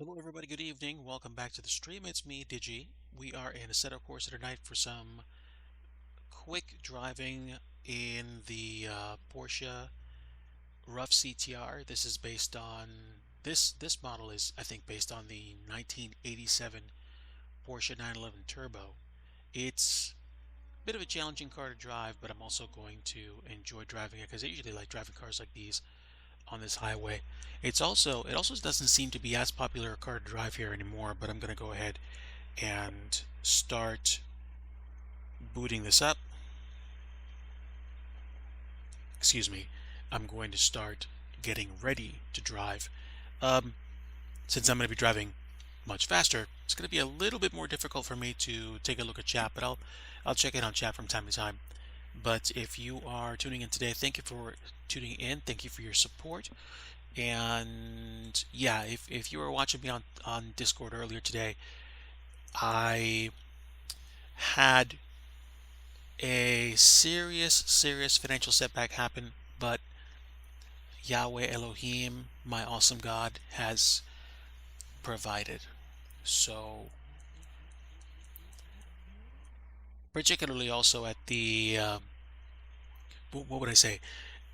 Hello, everybody. Good evening. Welcome back to the stream. It's me, DIGI. We are in ASSETTO CORSA tonight for some quick driving in the Porsche Rough CTR. This is based on this model is I think based on the 1987 Porsche 911 Turbo. It's a bit of a challenging car to drive, but I'm also going to enjoy driving it because I usually like driving cars like these on this highway. It also doesn't seem to be as popular a car to drive here anymore, but I'm going to go ahead and start booting this up. Excuse me. I'm going to start getting ready to drive. Um, since I'm going to be driving much faster, it's going to be a little bit more difficult for me to take a look at chat, but I'll check in on chat from time to time. But if you are tuning in today, thank you for tuning in. Thank you for your support. And yeah, if you were watching me on Discord earlier today, I had a serious financial setback happen, but Yahweh Elohim, my awesome God, has provided. So, particularly also at the, what would I say?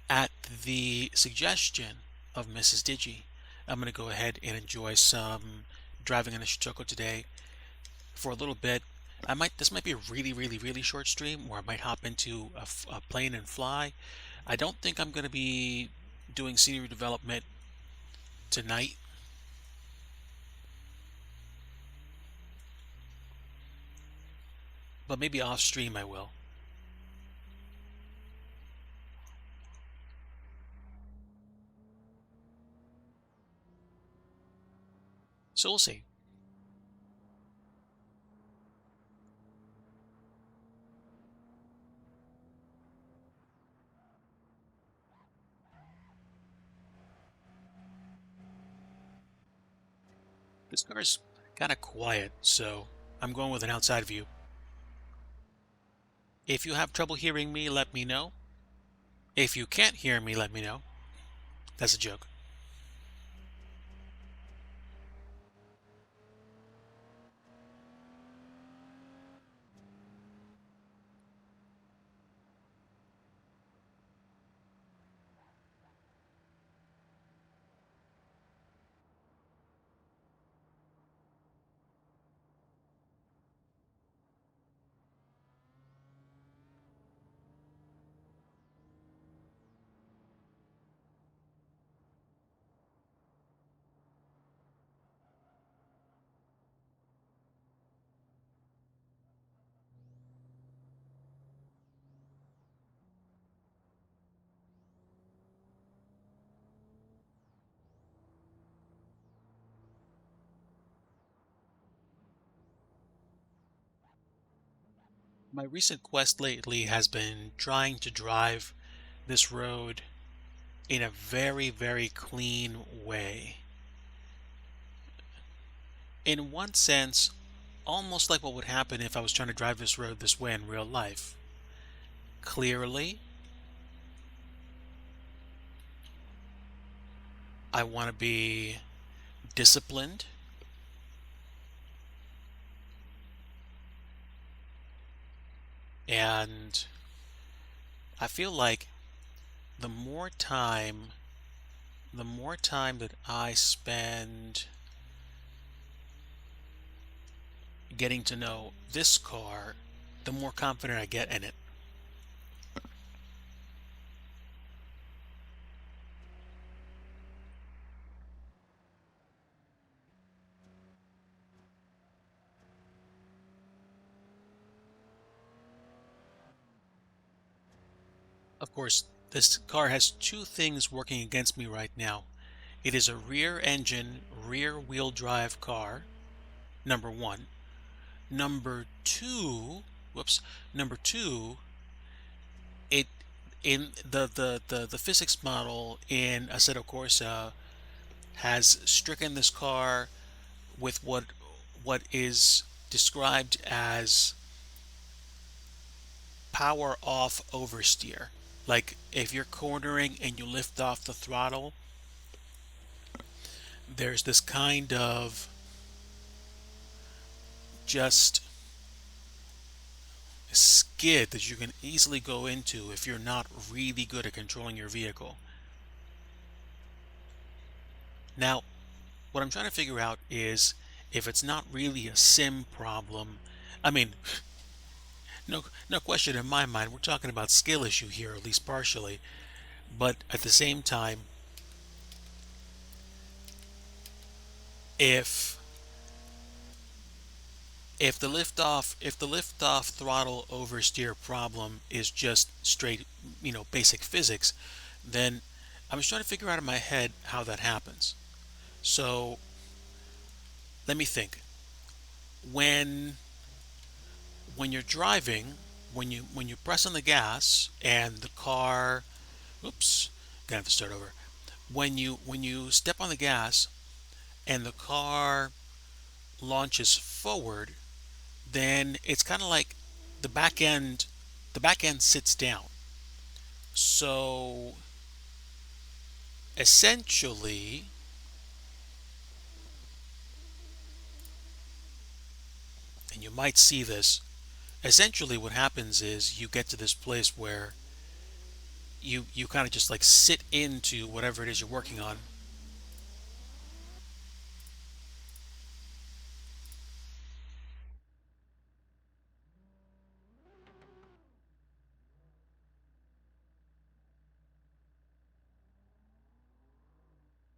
At the suggestion of Mrs. Digi, I'm going to go ahead and enjoy some driving in a Shutoko today for a little bit. This might be a really short stream where I might hop into a plane and fly. I don't think I'm going to be doing scenery development tonight, but maybe off stream I will. So we'll see. This car is kind of quiet, so I'm going with an outside view. If you have trouble hearing me, let me know. If you can't hear me, let me know. That's a joke. My recent quest lately has been trying to drive this road in a very clean way. In one sense, almost like what would happen if I was trying to drive this road this way in real life. Clearly, I want to be disciplined, and I feel like the more time that I spend getting to know this car, the more confident I get in it. Of course, this car has two things working against me right now. It is a rear engine, rear wheel drive car, number one. Number two, whoops, number two, it in the physics model in Assetto Corsa has stricken this car with what is described as power off oversteer. Like if you're cornering and you lift off the throttle, there's this kind of just skid that you can easily go into if you're not really good at controlling your vehicle. Now, what I'm trying to figure out is if it's not really a sim problem. I mean, no question in my mind, we're talking about skill issue here, at least partially. But at the same time, if if the liftoff throttle oversteer problem is just straight, basic physics, then I'm just trying to figure out in my head how that happens. So let me think. When when you're driving, when you press on the gas and the car, oops, gonna have to start over. When you step on the gas and the car launches forward, then it's kind of like the back end the back end sits down. So essentially, and you might see this, essentially what happens is you get to this place where you kind of just like sit into whatever it is you're working on.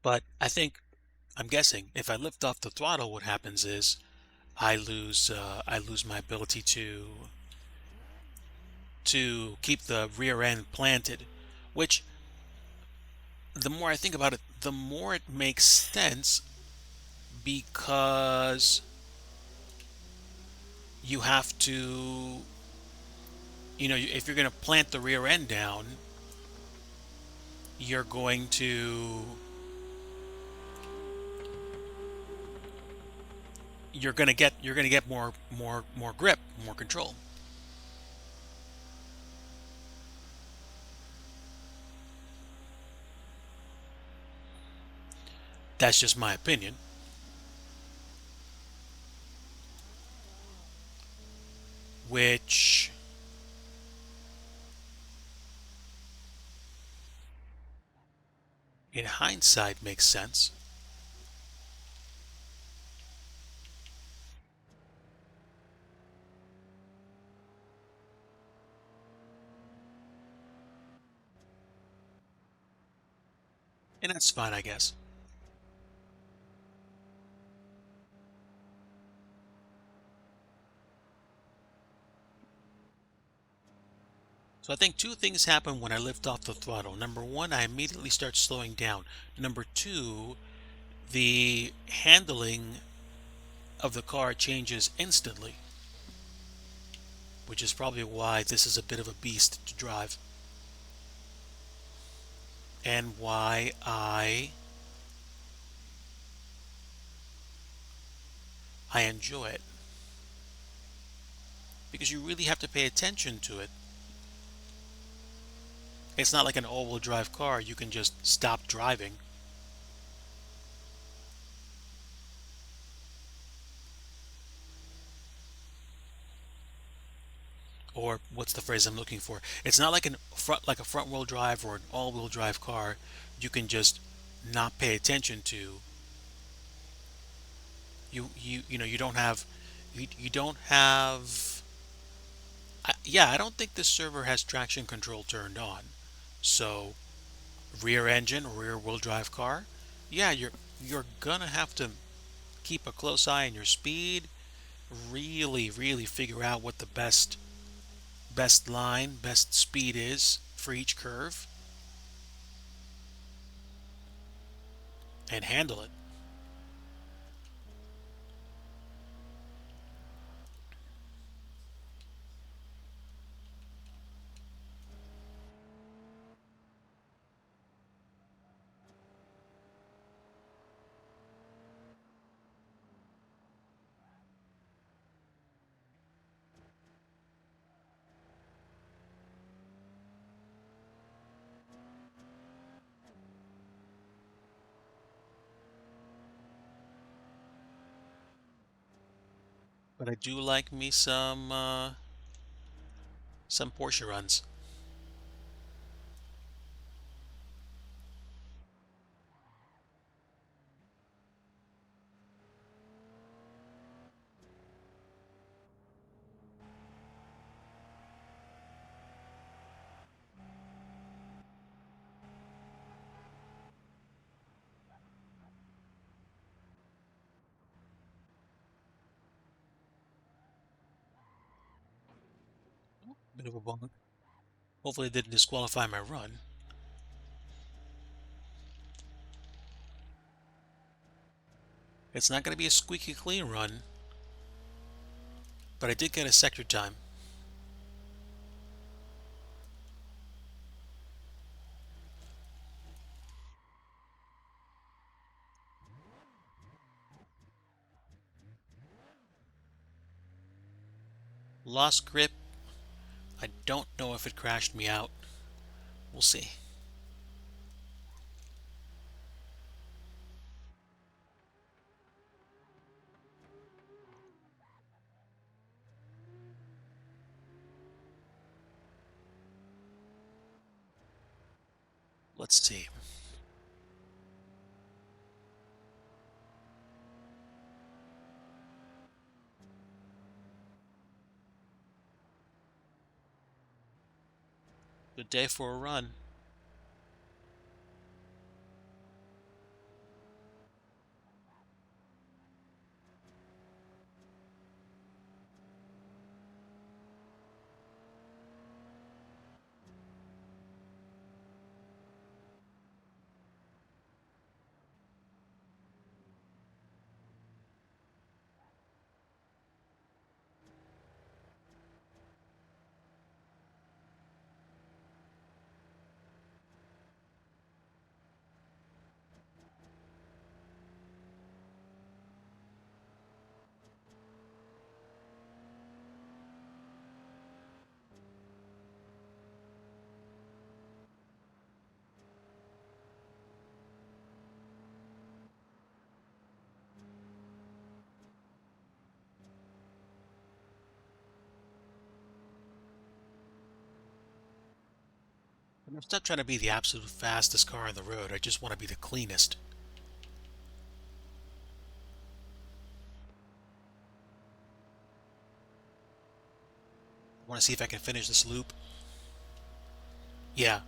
But I'm guessing if I lift off the throttle, what happens is I lose my ability to keep the rear end planted, which the more I think about it, the more it makes sense because you have to, if you're going to plant the rear end down, you're going to you're going to get more grip, more control. That's just my opinion, which in hindsight makes sense. And that's fine, I guess. So I think two things happen when I lift off the throttle. Number one, I immediately start slowing down. Number two, the handling of the car changes instantly, which is probably why this is a bit of a beast to drive and why I enjoy it, because you really have to pay attention to it. It's not like an all-wheel drive car you can just stop driving. Or what's the phrase I'm looking for? It's not like a front wheel drive or an all-wheel drive car you can just not pay attention to. You don't have you don't have yeah, I don't think this server has traction control turned on. So rear engine, rear wheel drive car, yeah, you're gonna have to keep a close eye on your speed, really figure out what the best line, best speed is for each curve and handle it. But I do like me some Porsche runs. Bit of a bummer. Hopefully it didn't disqualify my run. It's not going to be a squeaky clean run, but I did get a sector time. Lost grip. I don't know if it crashed me out. We'll see. Let's see. Good day for a run. I'm not trying to be the absolute fastest car on the road. I just want to be the cleanest. I want to see if I can finish this loop. Yeah.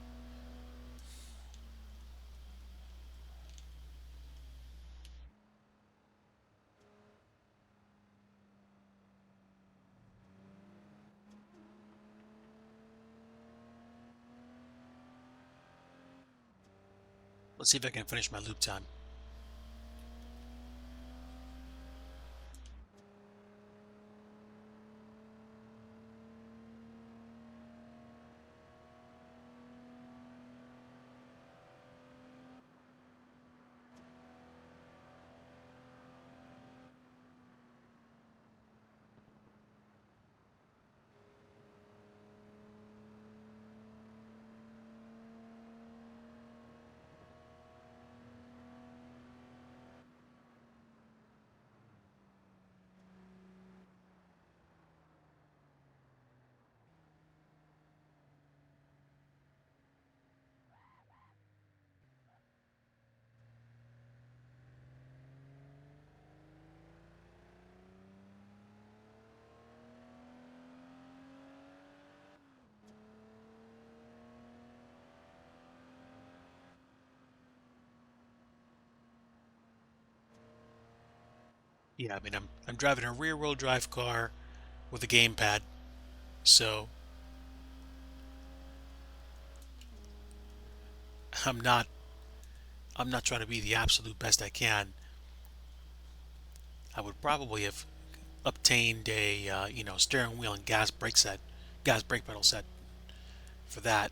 Let's see if I can finish my loop time. Yeah, I mean, I'm driving a rear-wheel drive car with a gamepad, so I'm not I'm not trying to be the absolute best I can. I would probably have obtained a steering wheel and gas brake pedal set for that.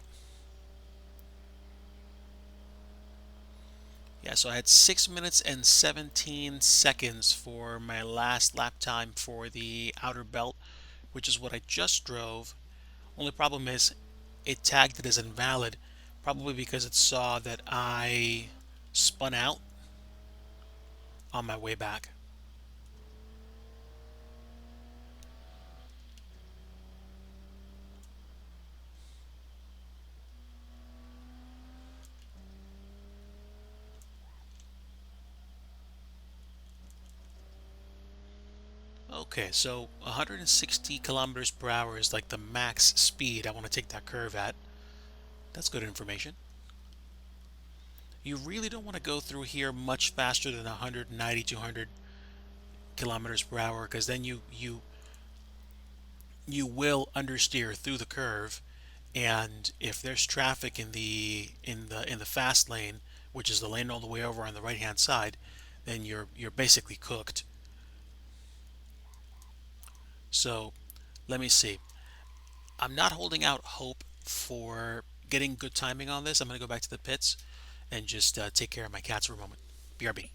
Yeah, so I had 6 minutes and 17 seconds for my last lap time for the outer belt, which is what I just drove. Only problem is it tagged it as invalid, probably because it saw that I spun out on my way back. Okay, so 160 kilometers per hour is like the max speed I want to take that curve at. That's good information. You really don't want to go through here much faster than 190, 200 kilometers per hour, because then you will understeer through the curve, and if there's traffic in the fast lane, which is the lane all the way over on the right hand side, then you're basically cooked. So let me see. I'm not holding out hope for getting good timing on this. I'm going to go back to the pits and just take care of my cats for a moment. BRB.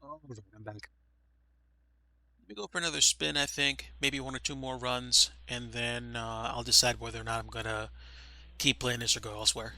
Oh, I'm back. Let me go for another spin, I think. Maybe one or two more runs, and then I'll decide whether or not I'm going to keep playing this or go elsewhere.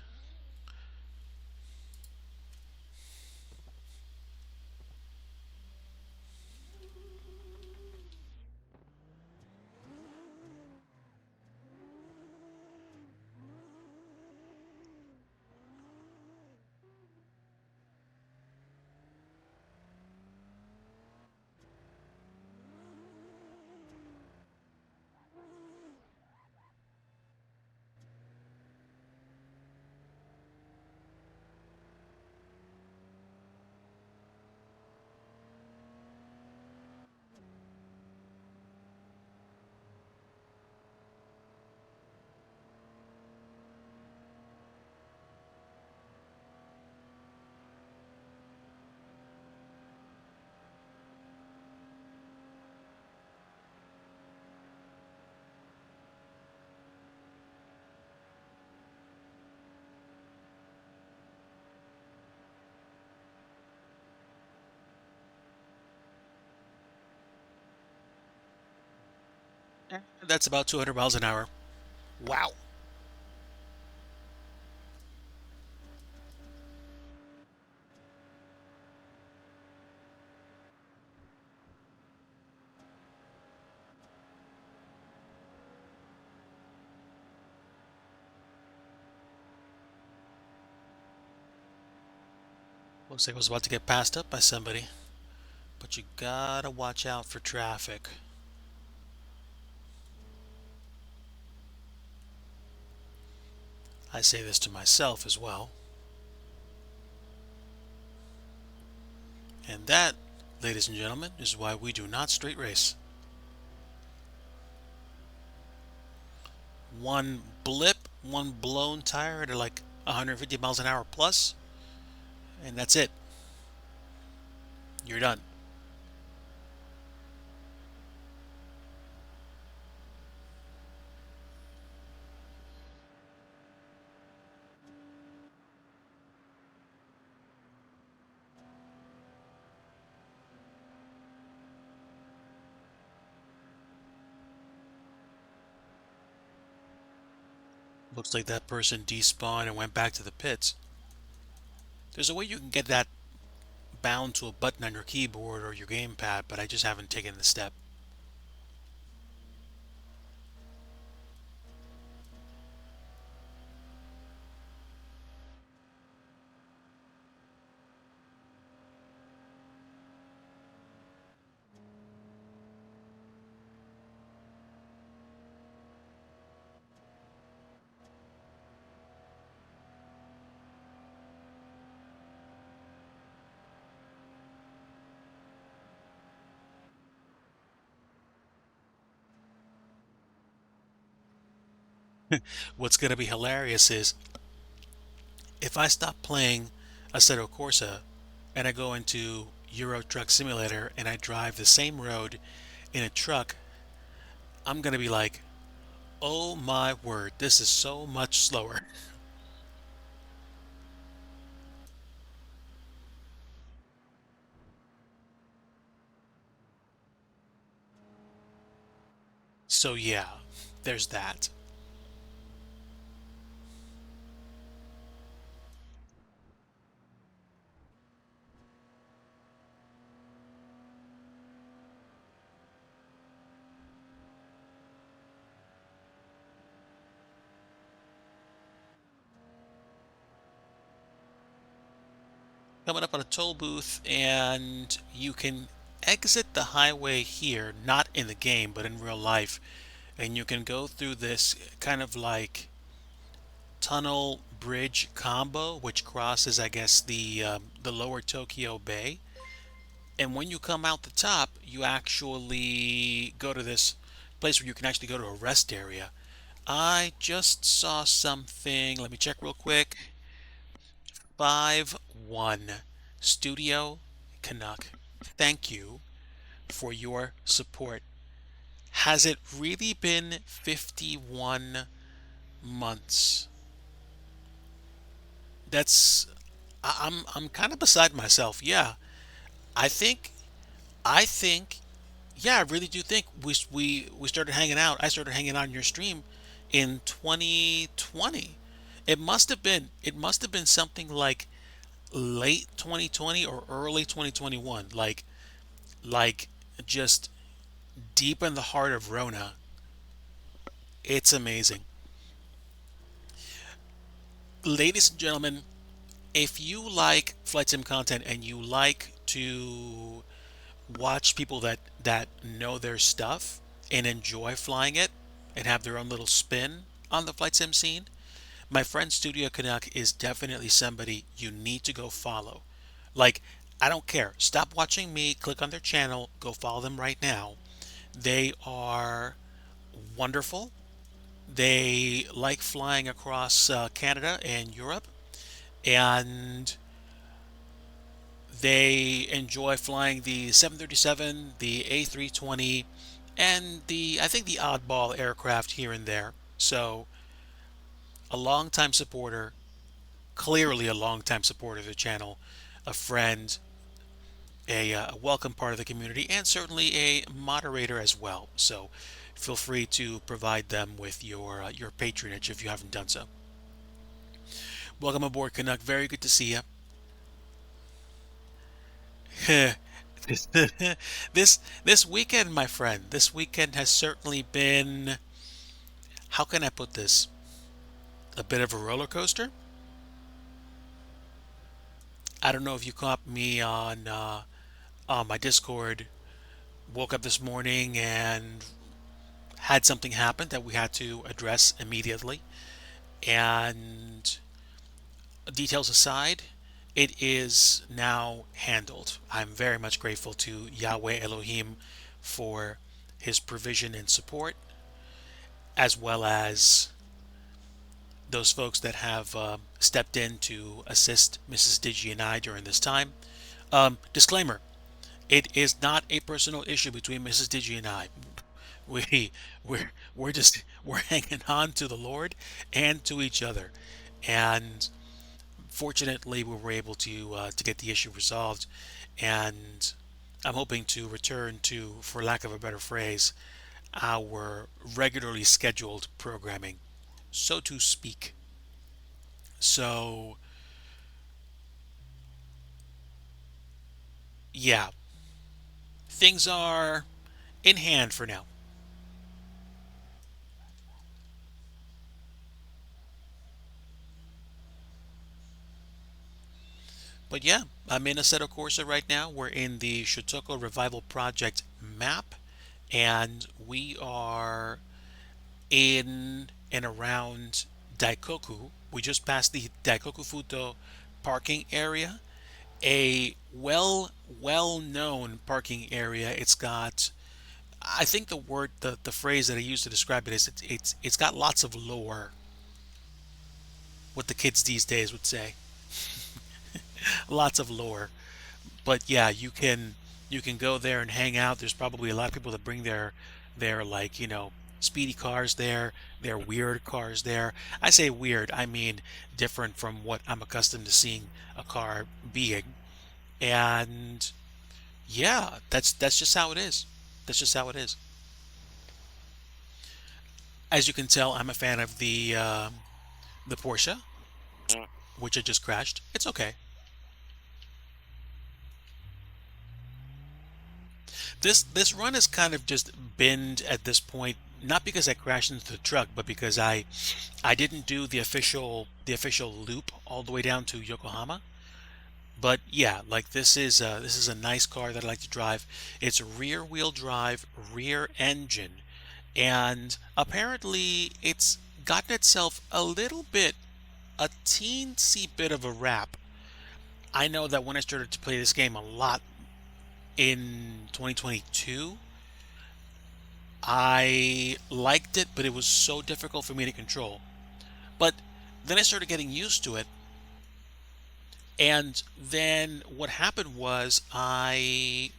That's about 200 miles an hour. Wow. Looks like I was about to get passed up by somebody. But you gotta watch out for traffic. I say this to myself as well. And that, ladies and gentlemen, is why we do not straight race. One blip, one blown tire at like 150 miles an hour plus, and that's it. You're done. Looks like that person despawned and went back to the pits. There's a way you can get that bound to a button on your keyboard or your gamepad, but I just haven't taken the step. What's going to be hilarious is if I stop playing Assetto Corsa and I go into Euro Truck Simulator and I drive the same road in a truck, I'm going to be like, oh my word, this is so much slower. So yeah, there's that. Coming up on a toll booth, and you can exit the highway here, not in the game, but in real life. And you can go through this kind of like tunnel bridge combo, which crosses, I guess, the lower Tokyo Bay. And when you come out the top, you actually go to this place where you can actually go to a rest area. I just saw something. Let me check real quick. 5-1 Studio Canuck. Thank you for your support. Has it really been 51 months? That's I'm kind of beside myself. Yeah. I think I think yeah, I really do think we started hanging out. I started hanging out on your stream in 2020. It must have been something like late 2020 or early 2021. Like just deep in the heart of Rona. It's amazing. Ladies and gentlemen, if you like flight sim content and you like to watch people that know their stuff and enjoy flying it and have their own little spin on the flight sim scene, my friend Studio Canuck is definitely somebody you need to go follow. Like, I don't care. Stop watching me, click on their channel, go follow them right now. They are wonderful. They like flying across Canada and Europe, and they enjoy flying the 737, the A320, and I think the oddball aircraft here and there. So, a longtime supporter, clearly a longtime supporter of the channel, a friend, a welcome part of the community, and certainly a moderator as well. So, feel free to provide them with your patronage if you haven't done so. Welcome aboard, Canuck. Very good to see you. this this weekend, my friend, this weekend has certainly been, how can I put this? A bit of a roller coaster. I don't know if you caught me on my Discord. Woke up this morning and had something happen that we had to address immediately. And details aside, it is now handled. I'm very much grateful to Yahweh Elohim for his provision and support, as well as those folks that have stepped in to assist Mrs. Digi and I during this time. Disclaimer: it is not a personal issue between Mrs. Digi and I. We we're hanging on to the Lord and to each other, and fortunately we were able to get the issue resolved. And I'm hoping to return to, for lack of a better phrase, our regularly scheduled programming, so to speak. So yeah, things are in hand for now. But yeah, I'm in Assetto Corsa right now. We're in the Shotoko Revival Project map, and we are in and around Daikoku. We just passed the Daikoku Futo parking area, a well known parking area. It's got, I think the phrase that I use to describe it is it's got lots of lore, what the kids these days would say. Lots of lore. But yeah, you can go there and hang out. There's probably a lot of people that bring their like, speedy cars there, their weird cars there. I say weird, I mean different from what I'm accustomed to seeing a car being. And yeah, that's just how it is. That's just how it is. As you can tell, I'm a fan of the Porsche, Mm. which I just crashed. It's okay. This run is kind of just binned at this point, not because I crashed into the truck, but because I didn't do the official loop all the way down to Yokohama. But yeah, like this is a nice car that I like to drive. It's rear wheel drive, rear engine, and apparently it's gotten itself a teensy bit of a rap. I know that when I started to play this game a lot in 2022, I liked it, but it was so difficult for me to control. But then I started getting used to it, and then what happened was I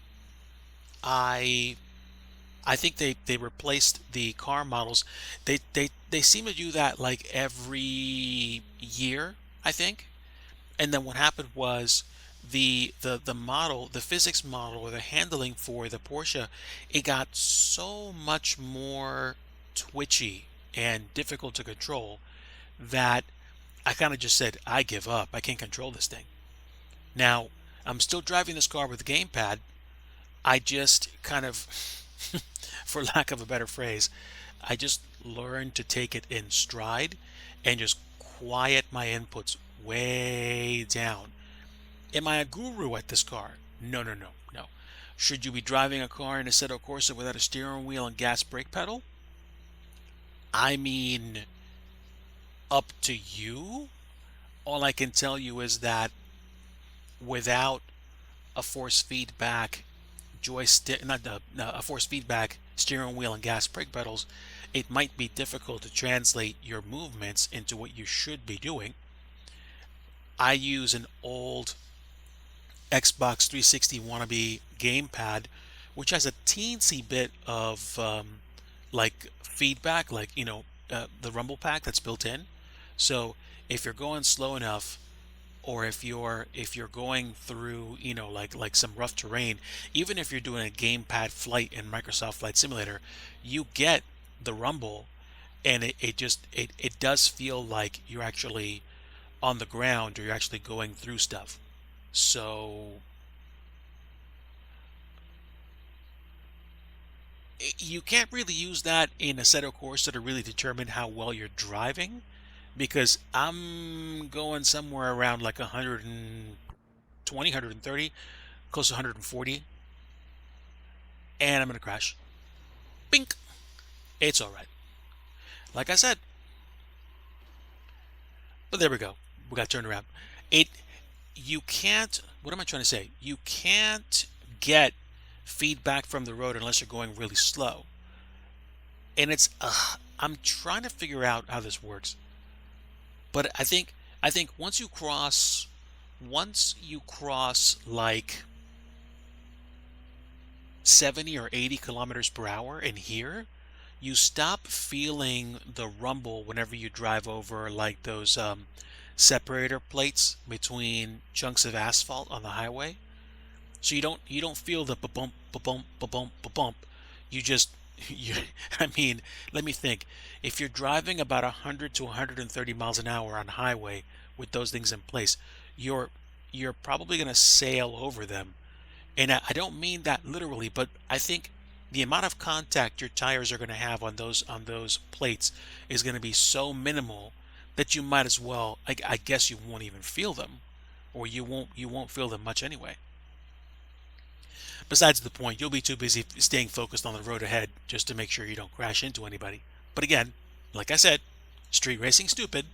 I think they replaced the car models. They seem to do that like every year, I think. And then what happened was the model, the physics model or the handling for the Porsche, it got so much more twitchy and difficult to control that I kind of just said, I give up. I can't control this thing. Now, I'm still driving this car with the gamepad. I just kind of, for lack of a better phrase, I just learned to take it in stride and just quiet my inputs way down. Am I a guru at this car? No, no, no, no. Should you be driving a car in Assetto Corsa without a steering wheel and gas brake pedal? I mean, up to you. All I can tell you is that without a force feedback joystick, not a force feedback steering wheel and gas brake pedals, it might be difficult to translate your movements into what you should be doing. I use an old Xbox 360 wannabe gamepad, which has a teensy bit of like feedback, like the rumble pack that's built in. So if you're going slow enough, or if you're going through like some rough terrain, even if you're doing a gamepad flight in Microsoft Flight Simulator, you get the rumble, and it does feel like you're actually on the ground or you're actually going through stuff. So you can't really use that in a set of course to really determine how well you're driving, because I'm going somewhere around like 120, 130, close to 140, and I'm going to crash. Bink! It's all right. Like I said, but there we go. We got turned around. It, you can't, what am I trying to say? You can't get feedback from the road unless you're going really slow. And I'm trying to figure out how this works. But I think once you cross like 70 or 80 kilometers per hour in here, you stop feeling the rumble whenever you drive over like those separator plates between chunks of asphalt on the highway. So you don't feel the bump bump bump bump. You just you I mean, let me think. If you're driving about 100 to 130 miles an hour on highway with those things in place, you're you're probably going to sail over them. And I don't mean that literally, but I think the amount of contact your tires are going to have on those plates is going to be so minimal that you might as well. I guess you won't even feel them, or you won't feel them much anyway. Besides the point, you'll be too busy staying focused on the road ahead just to make sure you don't crash into anybody. But again, like I said, street racing stupid,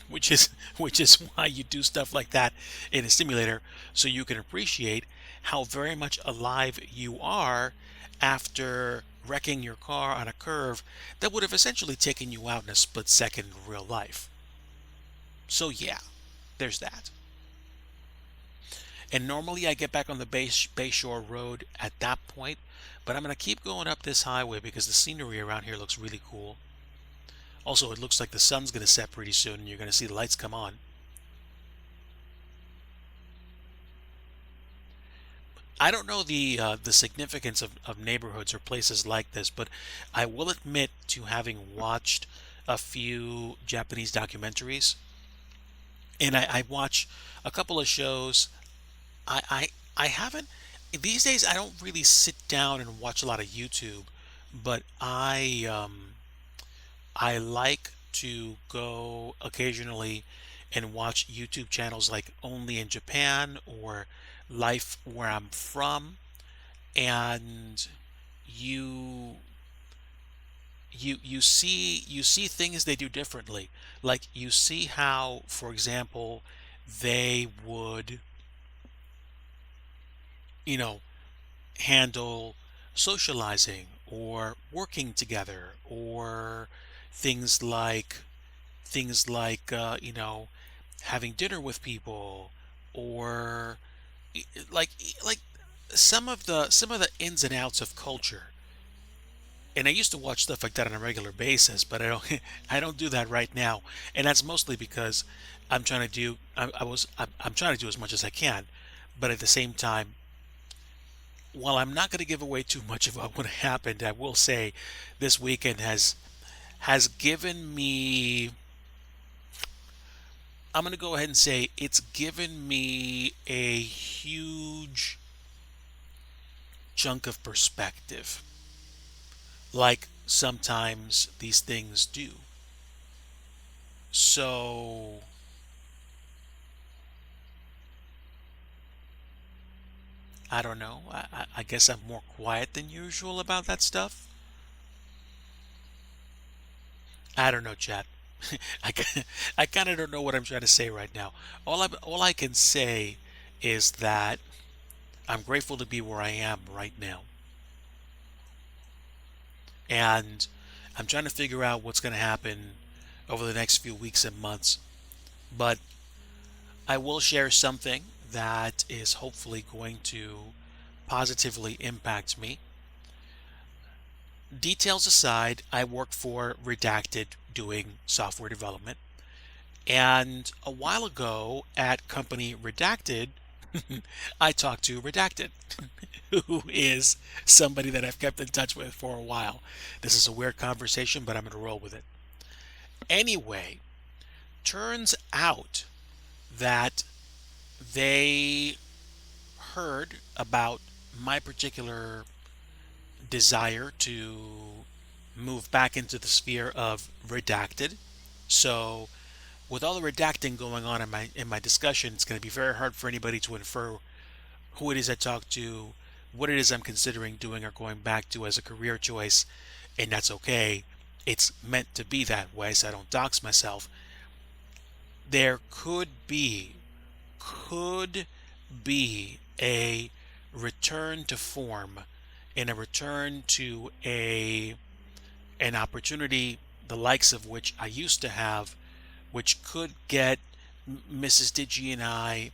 which is which is why you do stuff like that in a simulator, so you can appreciate how very much alive you are after wrecking your car on a curve that would have essentially taken you out in a split second in real life. So yeah, there's that. And normally I get back on the Bayshore Road at that point, but I'm going to keep going up this highway because the scenery around here looks really cool. Also, it looks like the sun's going to set pretty soon and you're going to see the lights come on. I don't know the significance of neighborhoods or places like this, but I will admit to having watched a few Japanese documentaries, and I watch a couple of shows. I haven't these days. I don't really sit down and watch a lot of YouTube, but I like to go occasionally and watch YouTube channels like Only in Japan or Life Where I'm From, and you you see things they do differently. Like you see how, for example, they would, you know, handle socializing or working together, or things like having dinner with people, or like like some of the ins and outs of culture. And I used to watch stuff like that on a regular basis, but I don't I don't do that right now. And that's mostly because I'm trying to do as much as I can, but at the same time, while I'm not going to give away too much of what happened, I will say this weekend has given me, I'm going to go ahead and say it's given me a huge chunk of perspective, like sometimes these things do. So I don't know. I guess I'm more quiet than usual about that stuff. I don't know, Chad. I, I kind of don't know what I'm trying to say right now. All I can say is that I'm grateful to be where I am right now, and I'm trying to figure out what's going to happen over the next few weeks and months. But I will share something that is hopefully going to positively impact me. Details aside, I work for Redacted doing software development. And a while ago at company Redacted, I talked to Redacted, who is somebody that I've kept in touch with for a while. This is a weird conversation, but I'm going to roll with it. Anyway, turns out that they heard about my particular desire to move back into the sphere of Redacted. So, with all the redacting going on in my discussion, it's going to be very hard for anybody to infer who it is I talk to, what it is I'm considering doing or going back to as a career choice, and that's okay. It's meant to be that way, so I don't dox myself. There could be a return to form and a return to a an opportunity the likes of which I used to have, which could get Mrs. Digi and I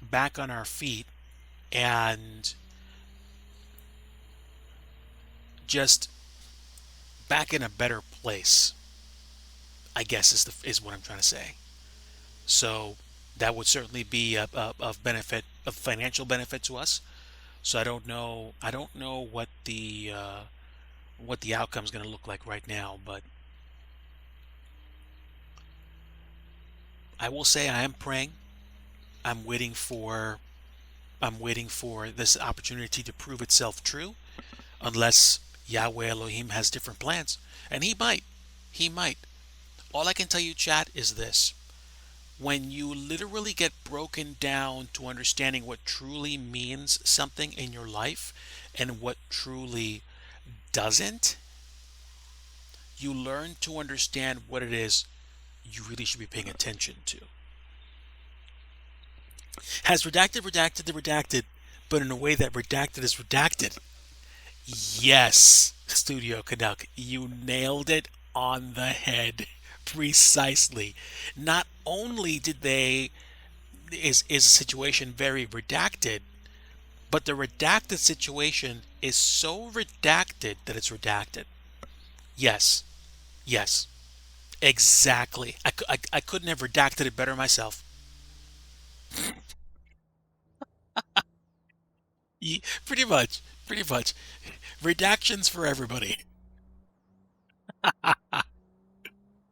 back on our feet and just back in a better place, I guess is what I'm trying to say. So that would certainly be of benefit, of financial benefit to us. So I don't know what the outcome is going to look like right now, but I will say I am praying. I'm waiting for I'm waiting for this opportunity to prove itself true, unless Yahweh Elohim has different plans, and he might. He might. All I can tell you, chat, is this: when you literally get broken down to understanding what truly means something in your life and what truly doesn't, you learn to understand what it is you really should be paying attention to. Has redacted the redacted, but in a way that redacted is redacted? Yes, Studio Canuck, you nailed it on the head. Precisely. Not only did they is a situation very redacted, but the redacted situation is so redacted that it's redacted. Yes, yes, exactly. I couldn't have redacted it better myself. Pretty much, pretty much. Redactions for everybody.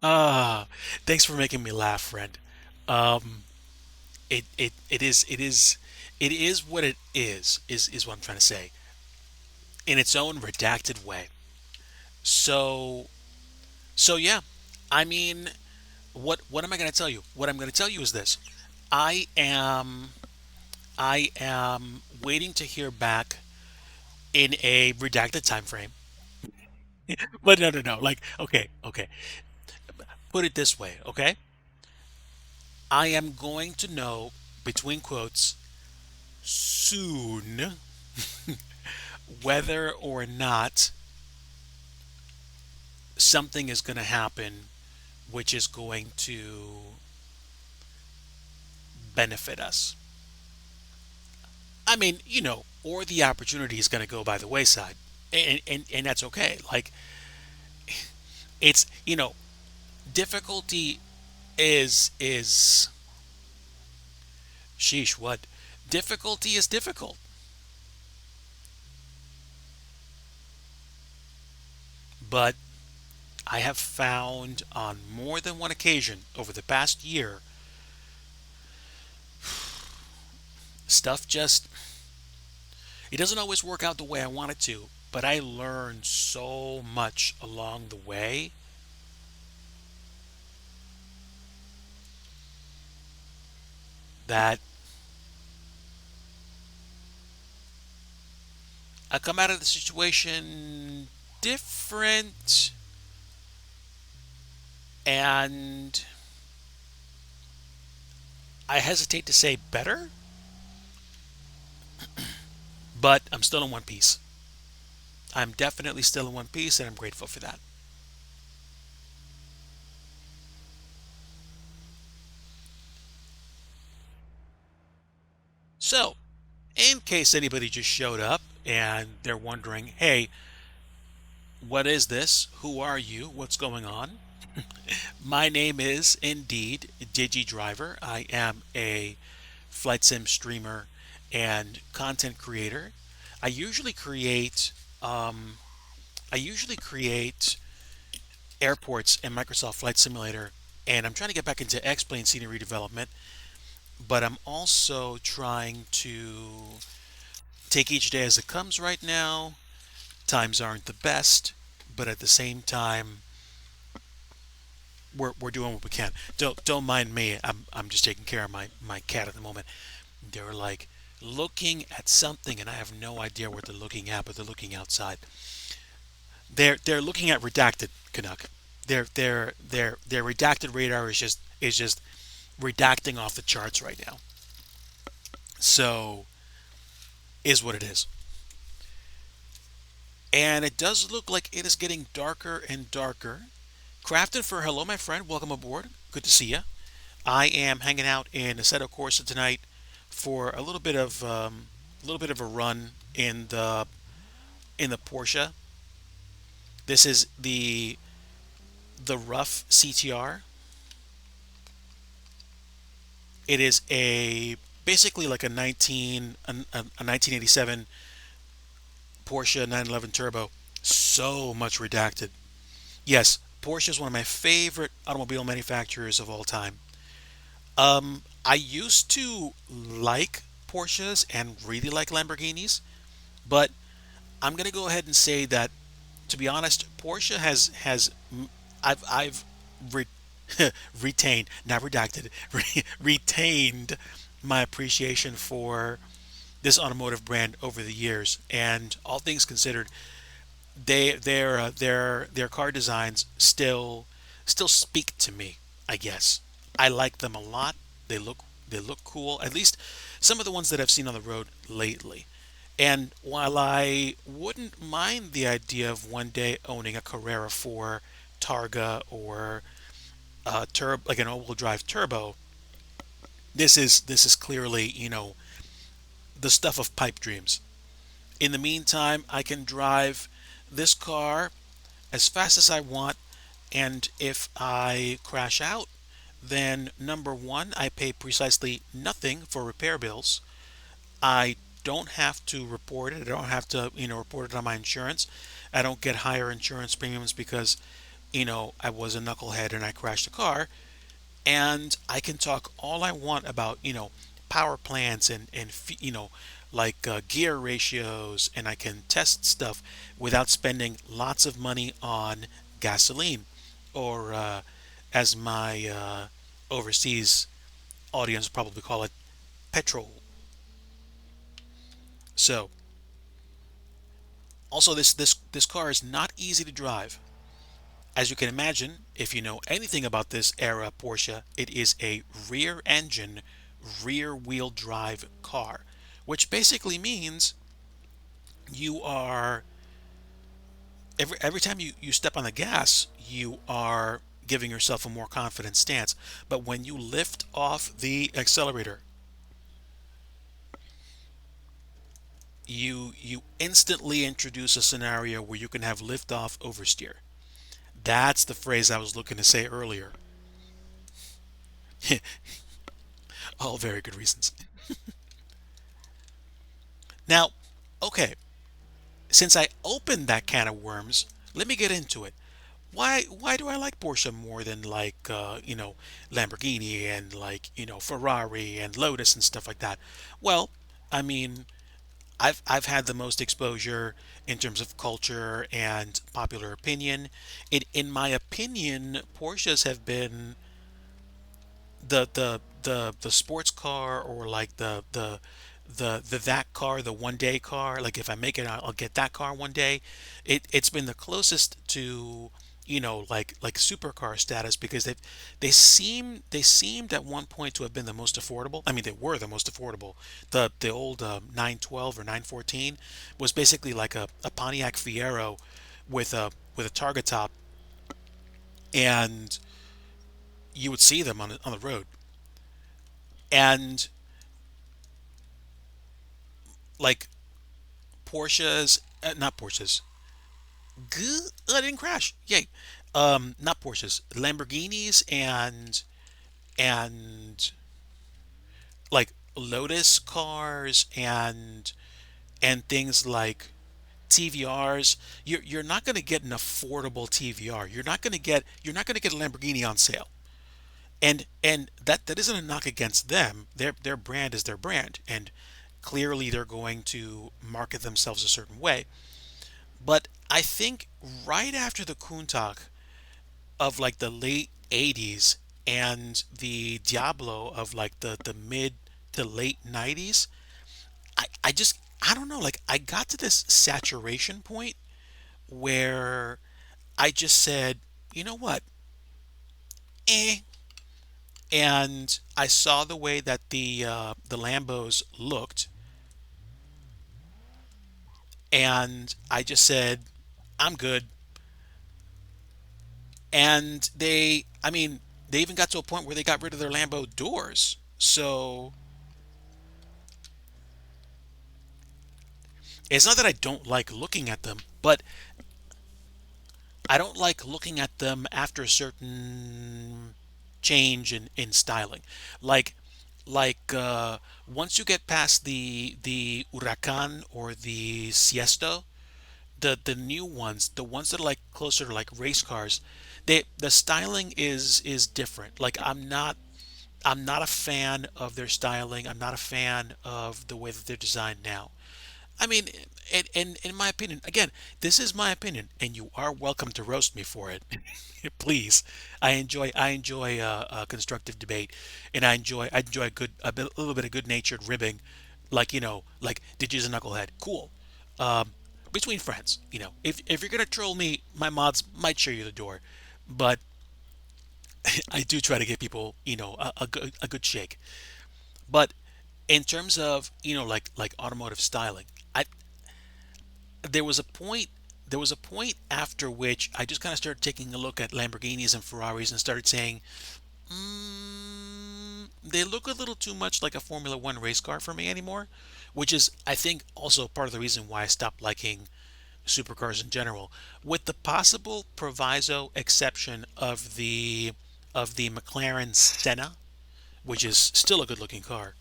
Ah, thanks for making me laugh, friend. Um, it is what it is what I'm trying to say in its own redacted way. So so yeah, I mean, what am I going to tell you? What I'm going to tell you is this: I am I am waiting to hear back in a redacted time frame. But no, no, no. Like, okay, okay. Put it this way, okay? I am going to know, between quotes, soon, whether or not something is going to happen which is going to benefit us. I mean, or the opportunity is going to go by the wayside. And that's okay. Like, it's, difficulty is sheesh, what? Difficulty is difficult. But I have found on more than one occasion over the past year, stuff just, it doesn't always work out the way I want it to, but I learn so much along the way that I come out of the situation different, and I hesitate to say better, but I'm still in one piece. I'm definitely still in one piece, and I'm grateful for that. So, in case anybody just showed up and they're wondering, hey, what is this? Who are you? What's going on? My name is indeed DIGI Driver. I am a flight sim streamer and content creator. I usually create um, I usually create airports in Microsoft Flight Simulator, and I'm trying to get back into X-plane scenery development. But I'm also trying to take each day as it comes right now. Times aren't the best, but at the same time, we're doing what we can. Don't mind me. I'm just taking care of my cat at the moment. They're like looking at something, and I have no idea what they're looking at, but they're looking outside. They're looking at redacted Canuck. Their redacted radar is just redacting off the charts right now. So is what it is. And it does look like it is getting darker and darker. Crafton for hello, my friend. Welcome aboard. Good to see you. I am hanging out in Assetto Corsa tonight for a little bit of a run in the Porsche. This is the rough CTR. It is a basically like a 1987 Porsche 911 Turbo. So much redacted. Yes, Porsche is one of my favorite automobile manufacturers of all time. I used to like Porsches and really like Lamborghinis, but I'm gonna go ahead and say that, to be honest, Porsche has I've re- retained, not redacted, retained my appreciation for this automotive brand over the years. And all things considered, their car designs still speak to me. I guess I like them a lot. They look cool. At least some of the ones that I've seen on the road lately. And while I wouldn't mind the idea of one day owning a Carrera 4 Targa or like an all-wheel drive turbo, this is clearly, the stuff of pipe dreams. In the meantime, I can drive this car as fast as I want, and if I crash out, then number one, I pay precisely nothing for repair bills. I don't have to report it. I don't have to, report it on my insurance. I don't get higher insurance premiums because, I was a knucklehead and I crashed a car. And I can talk all I want about, power plants and like gear ratios, and I can test stuff without spending lots of money on gasoline, or as my overseas audience probably call it, petrol. So, also this car is not easy to drive. As you can imagine, if you know anything about this era Porsche, it is a rear engine, rear wheel drive car, which basically means you are every time you step on the gas, you are giving yourself a more confident stance. But when you lift off the accelerator, you instantly introduce a scenario where you can have lift off oversteer. That's the phrase I was looking to say earlier. All very good reasons. Now, okay, since I opened that can of worms, let me get into it. Why do I like Porsche more than like Lamborghini and like Ferrari and Lotus and stuff like that? Well, I mean, I've had the most exposure in terms of culture and popular opinion. In my opinion, Porsches have been the sports car, or like the that car, the one day car. Like if I make it, I'll get that car one day. It's been the closest to like supercar status, because they seemed at one point to have been the most affordable. I mean, they were the most affordable. The old 912 or 914 was basically like a Pontiac Fiero with a target top, and you would see them on the road. And like Porsches, not Porsches. I didn't crash. Yay. Not Porsches, Lamborghinis and like Lotus cars and things like TVRs. You're not going to get an affordable TVR. You're not going to get a Lamborghini on sale. And that isn't a knock against them. Their brand is their brand, and clearly they're going to market themselves a certain way. But I think right after the Countach of like the late 80s and the Diablo of like the mid to late 90s, I don't know, like I got to this saturation point where I just said, you know what? Eh. And I saw the way that the Lambos looked, and I just said, I'm good. And I mean, they even got to a point where they got rid of their Lambo doors. So it's not that I don't like looking at them, but I don't like looking at them after a certain change in styling. Like once you get past the Huracan or the Siesto, the new ones, the ones that are like closer to like race cars, the styling is different. Like I'm not a fan of their styling. I'm not a fan of the way that they're designed now. I mean, in my opinion, again, this is my opinion, and you are welcome to roast me for it. Please. I enjoy constructive debate, and I enjoy a little bit of good natured ribbing, like like did you use a knucklehead? Cool. Um, Between friends, if you're gonna troll me, my mods might show you the door, but I do try to give people a good shake. But in terms of like automotive styling, I there was a point there was a point after which I just kind of started taking a look at Lamborghinis and Ferraris and started saying, they look a little too much like a Formula One race car for me anymore, which is, I think, also part of the reason why I stopped liking supercars in general, with the possible proviso exception of the McLaren Senna, which is still a good looking car.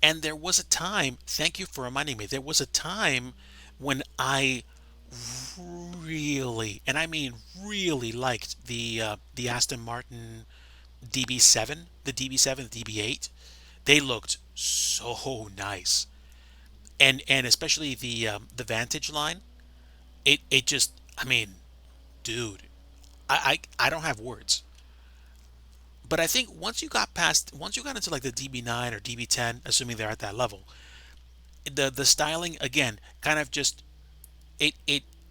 And there was a time, thank you for reminding me, there was a time when I really, and I mean really liked the Aston Martin DB7, the DB7, the DB8. They looked so nice. And especially the Vantage line, it just, I mean, dude, I don't have words. But I think once you got into like the DB9 or DB10, assuming they're at that level, the styling again kind of just it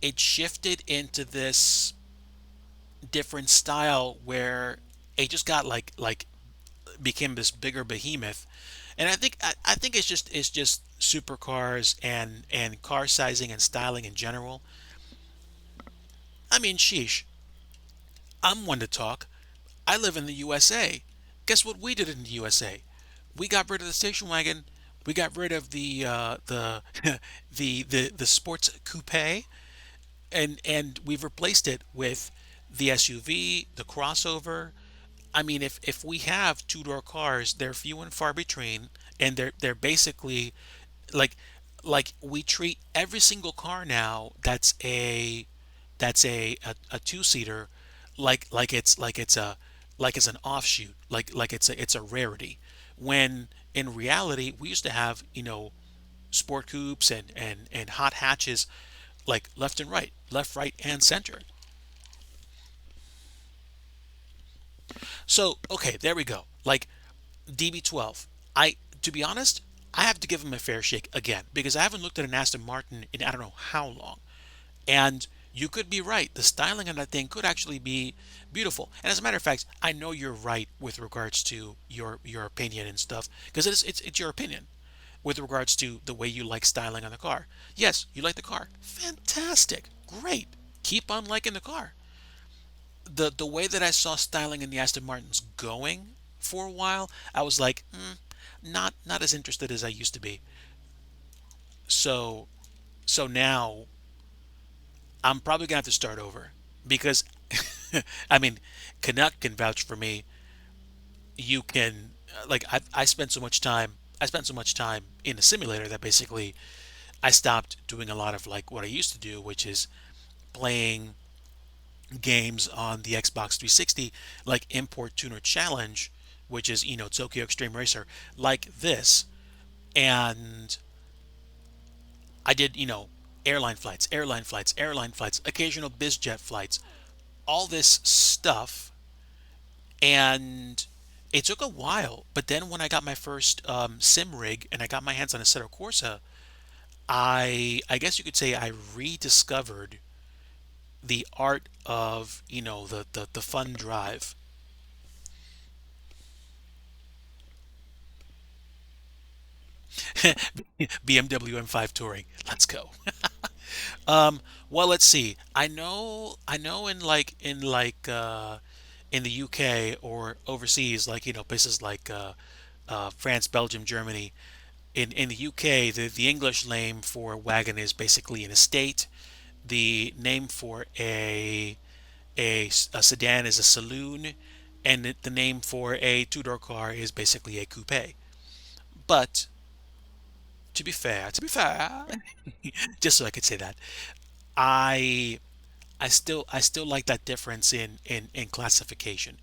it shifted into this different style where it just got like became this bigger behemoth. And I think it's just supercars and car sizing and styling in general. I mean, sheesh, I'm one to talk. I live in the USA. Guess what we did in the USA? We got rid of the station wagon. We got rid of the the sports coupe, and we've replaced it with the SUV, the crossover. I mean, if we have two-door cars, they're few and far between, and they're basically like we treat every single car now that's a two-seater like it's an offshoot, like it's a rarity. When in reality, we used to have, sport coupes and hot hatches like left and right, left, right, and center. So, okay, there we go. Like DB12. To be honest, I have to give him a fair shake again because I haven't looked at an Aston Martin in I don't know how long. And you could be right. The styling on that thing could actually be beautiful. And as a matter of fact, I know you're right with regards to your opinion and stuff because it's your opinion with regards to the way you like styling on the car. Yes, you like the car. Fantastic. Great. Keep on liking the car. The way that I saw styling in the Aston Martins going for a while, I was like, not as interested as I used to be. So now I'm probably gonna have to start over because I mean, Canuck can vouch for me. You can I spent so much time. I spent so much time in a simulator that basically I stopped doing a lot of like what I used to do, which is playing games on the Xbox 360, like Import Tuner Challenge, which is Tokyo Extreme Racer, like this, and I did airline flights, airline flights, occasional bizjet flights, all this stuff, and it took a while. But then when I got my first sim rig and I got my hands on ASSETTO Corsa, I guess you could say I rediscovered the art of the fun drive. BMW M5 Touring. Let's go. Well, let's see. I know in the UK or overseas, like places like France, Belgium, Germany. In the UK, the English name for wagon is basically an estate. The name for a sedan is a saloon, and the name for a two-door car is basically a coupe. But to be fair, just so I could say that, I I still like that difference in classification.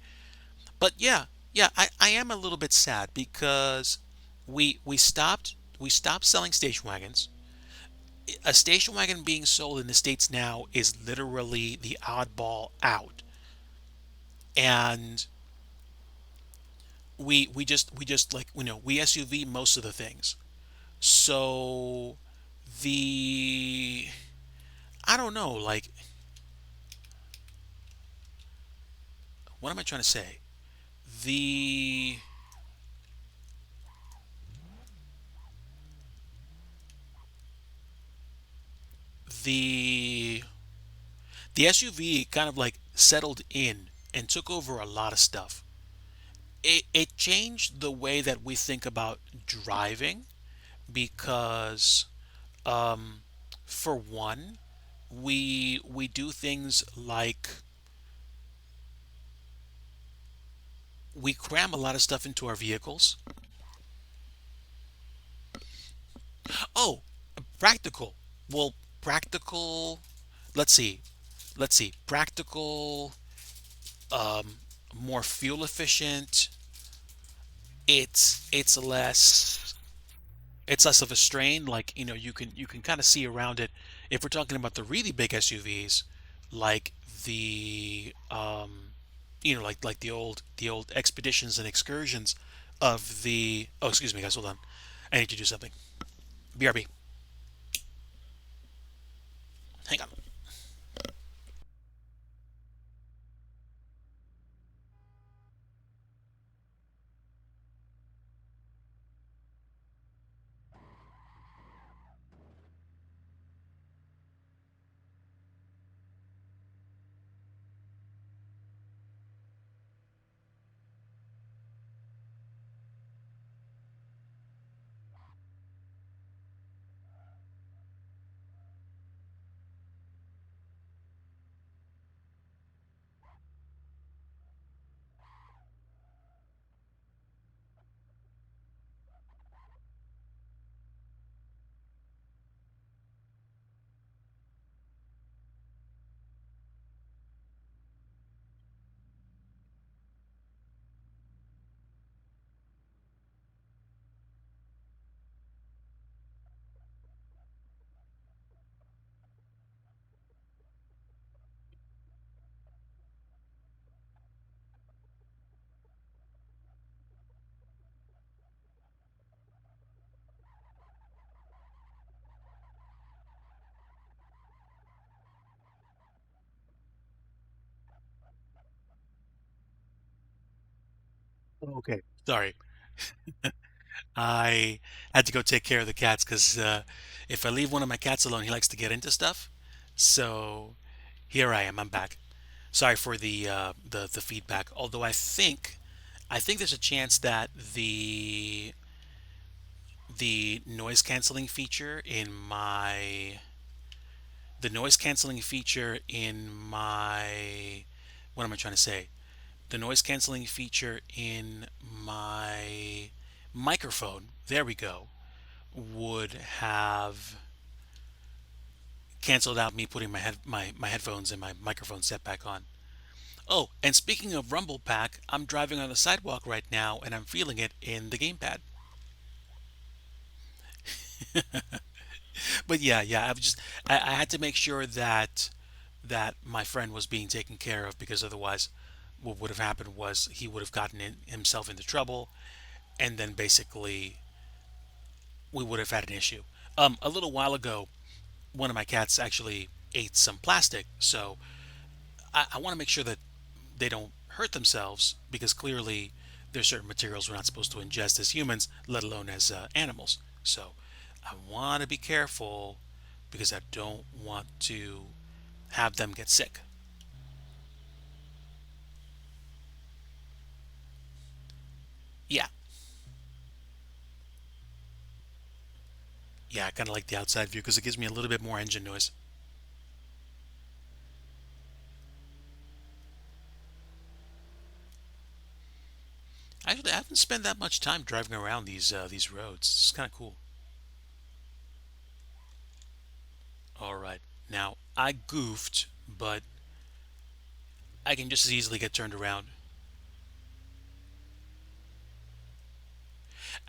But yeah, yeah, I am a little bit sad because we stopped selling station wagons. A station wagon being sold in the States now is literally the oddball out. And we just like we SUV most of the things. So the I don't know, like what am I trying to say? The the the SUV kind of like settled in and took over a lot of stuff. It changed the way that we think about driving because for one, we do things like we cram a lot of stuff into our vehicles. Oh, practical. Well, practical. Let's see. Let's see. Practical. Um, More fuel efficient. It's less. It's less of a strain. Like you can kind of see around it. If we're talking about the really big SUVs, like the like the old expeditions and excursions of the. Oh, excuse me, guys. Hold on. I need to do something. BRB. Hang on. Okay. Sorry. I had to go take care of the cats because if I leave one of my cats alone, he likes to get into stuff. So here I am. I'm back. Sorry for the feedback. Although I think there's a chance that the noise canceling feature in my the noise canceling feature in my what am I trying to say? The noise canceling feature in my microphone. There we go. Would have canceled out me putting my headphones and my microphone set back on. Oh, and speaking of Rumble Pack, I'm driving on the sidewalk right now and I'm feeling it in the gamepad. But yeah, I had to make sure that my friend was being taken care of because otherwise what would have happened was he would have gotten himself into trouble and then basically we would have had an issue. A little while ago, one of my cats actually ate some plastic, so I want to make sure that they don't hurt themselves because clearly there's certain materials we're not supposed to ingest as humans, let alone as animals. So I want to be careful because I don't want to have them get sick. Yeah, yeah, I kind of like the outside view because it gives me a little bit more engine noise. Actually, I haven't spent that much time driving around these roads. It's kind of cool. All right, now I goofed, but I can just as easily get turned around.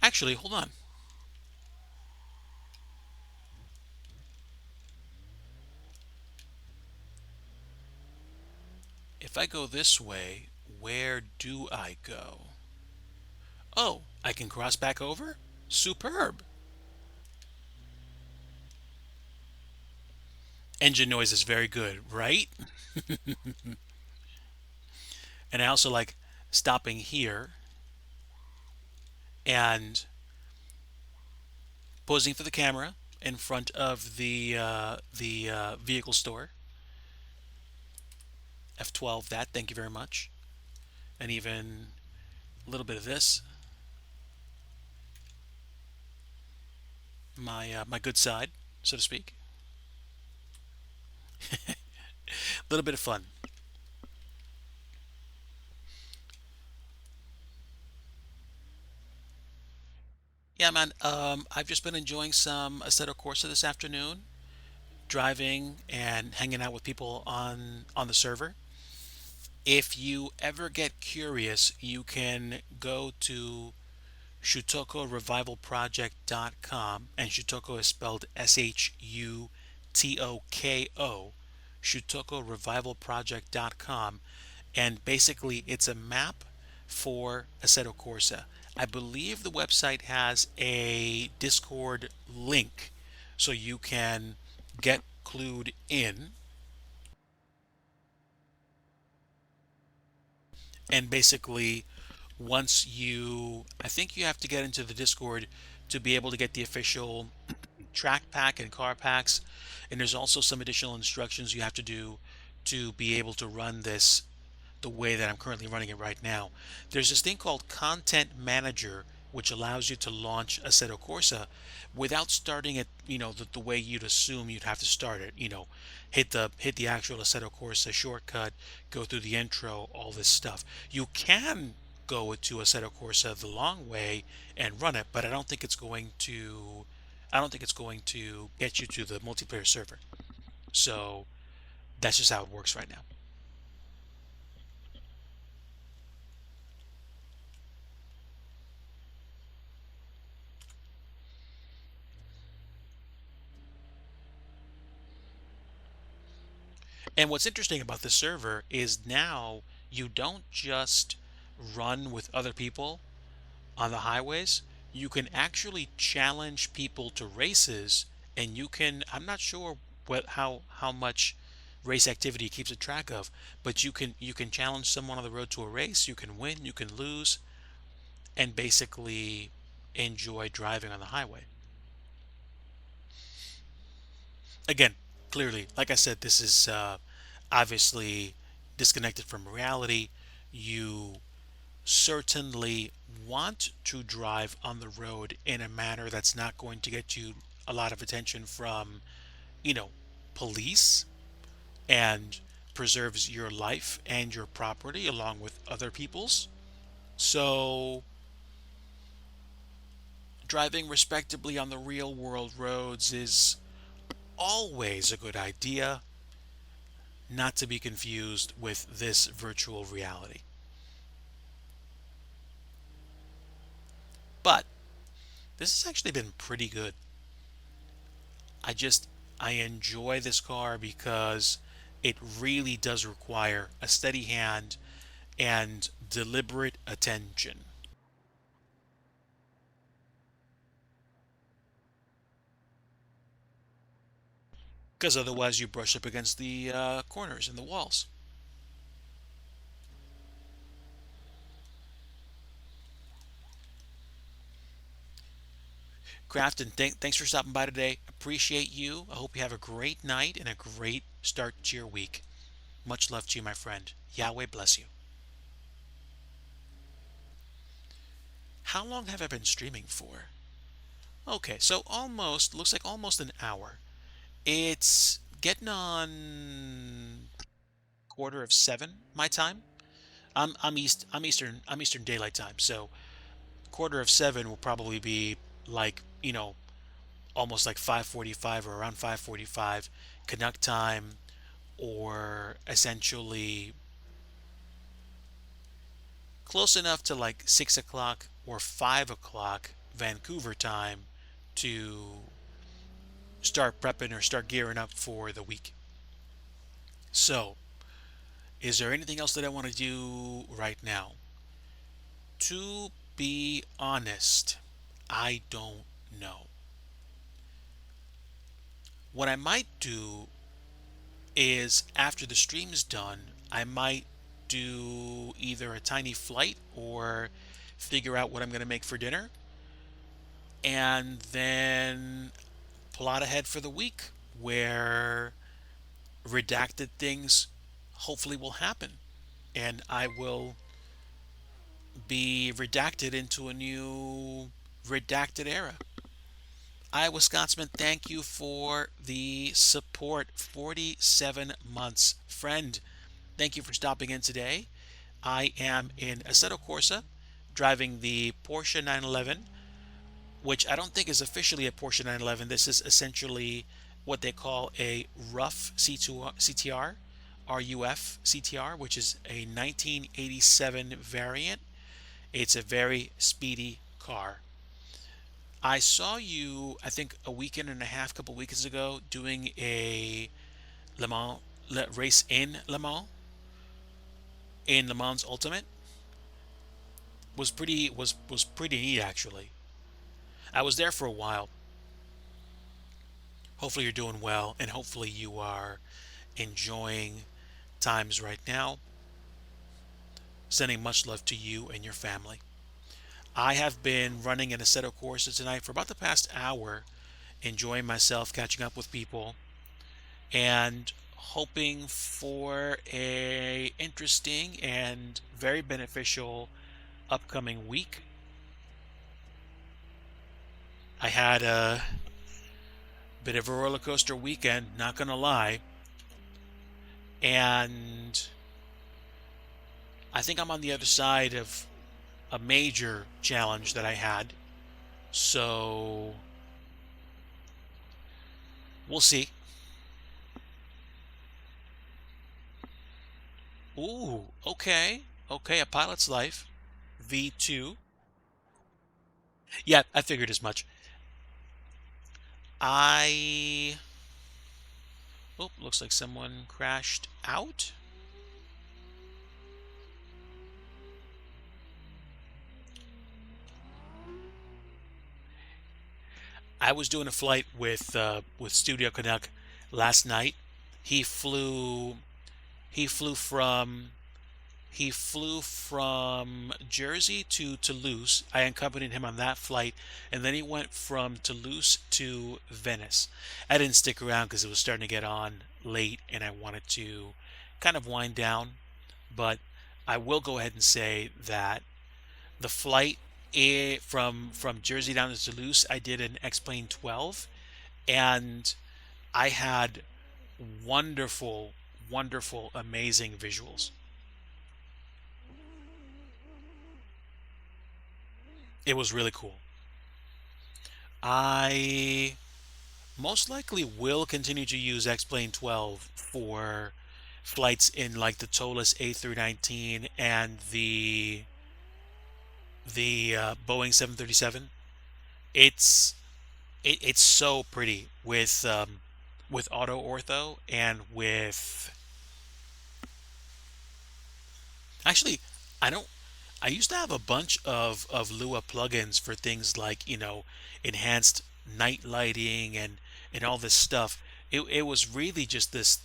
Actually, hold on. If I go this way, where do I go? Oh, I can cross back over? Superb. Engine noise is very good, right? And I also like stopping here and posing for the camera in front of the vehicle store. F12 that, thank you very much. And even a little bit of this, my good side, so to speak. A little bit of fun. Yeah, man. I've just been enjoying some Assetto Corsa this afternoon, driving and hanging out with people on the server. If you ever get curious, you can go to shutokorevivalproject.com, and Shutoko is spelled Shutoko, shutokorevivalproject.com, and basically it's a map for Assetto Corsa. I believe the website has a Discord link so you can get clued in, and basically once you, I think you have to get into the Discord to be able to get the official track pack and car packs, and there's also some additional instructions you have to do to be able to run this the way that I'm currently running it right now. There's this thing called Content Manager, which allows you to launch Assetto Corsa without starting it, the way you'd assume you'd have to start it. Hit the actual Assetto Corsa shortcut, go through the intro, all this stuff. You can go to Assetto Corsa the long way and run it, but I don't think it's going to get you to the multiplayer server. So that's just how it works right now. And what's interesting about this server is now you don't just run with other people on the highways. You can actually challenge people to races, and I'm not sure how much race activity keeps a track of, but you can challenge someone on the road to a race. You can win, you can lose, and basically enjoy driving on the highway. Again, clearly, like I said, this is obviously disconnected from reality. You certainly want to drive on the road in a manner that's not going to get you a lot of attention from, you know, police, and preserves your life and your property along with other people's. So, driving respectably on the real world roads is always a good idea, not to be confused with this virtual reality. But this has actually been pretty good. I just I enjoy this car because it really does require a steady hand and deliberate attention. Because otherwise you brush up against the corners and the walls. Crafton, thanks for stopping by today. Appreciate you. I hope you have a great night and a great start to your week. Much love to you, my friend. Yahweh bless you. How long have I been streaming for? Okay, so looks like almost an hour. It's getting on quarter of 7 my time. I'm Eastern Daylight Time, so quarter of 7 will probably be like, almost like 5:45 or around 5:45 Canuck time, or essentially close enough to like 6 o'clock or 5 o'clock Vancouver time to start prepping or start gearing up for the week. So, is there anything else that I want to do right now? To be honest, I don't know. What I might do is after the stream is done, I might do either a tiny flight or figure out what I'm going to make for dinner, and then plot ahead for the week where redacted things hopefully will happen, and I will be redacted into a new redacted era. Iowa Scotsman, thank you for the support. 47 months. Friend, thank you for stopping in today. I am in Assetto Corsa, driving the Porsche 911 which I don't think is officially a Porsche 911. This is essentially what they call a rough CTR, RUF CTR, which is a 1987 variant. It's a very speedy car. I saw you, I think a weekend and a half, couple weekends ago, doing a Le Mans race in Le Mans, in Le Mans Ultimate. Was pretty neat actually. I was there for a while. Hopefully you're doing well, and hopefully you are enjoying times right now. Sending much love to you and your family. I have been running an Assetto Corsa tonight for about the past hour, enjoying myself, catching up with people, and hoping for a interesting and very beneficial upcoming week. I had a bit of a roller coaster weekend, not gonna lie, and I think I'm on the other side of a major challenge that I had. So we'll see. Ooh, okay. Okay, a pilot's life. V2. Yeah, I figured as much. I Oh, looks like someone crashed out. I was doing a flight with Studio Canuck last night. He flew he flew from he flew from Jersey to Toulouse. I accompanied him on that flight, and then he went from Toulouse to Venice. I didn't stick around because it was starting to get on late, and I wanted to kind of wind down. But I will go ahead and say that the flight from Jersey down to Toulouse, I did an X-Plane 12, and I had wonderful, wonderful, amazing visuals. It was really cool. I most likely will continue to use X-Plane 12 for flights in like the TOLUS A319 and the Boeing 737. It's it's so pretty with auto ortho and with actually I don't I used to have a bunch of Lua plugins for things like, enhanced night lighting and all this stuff. It was really just this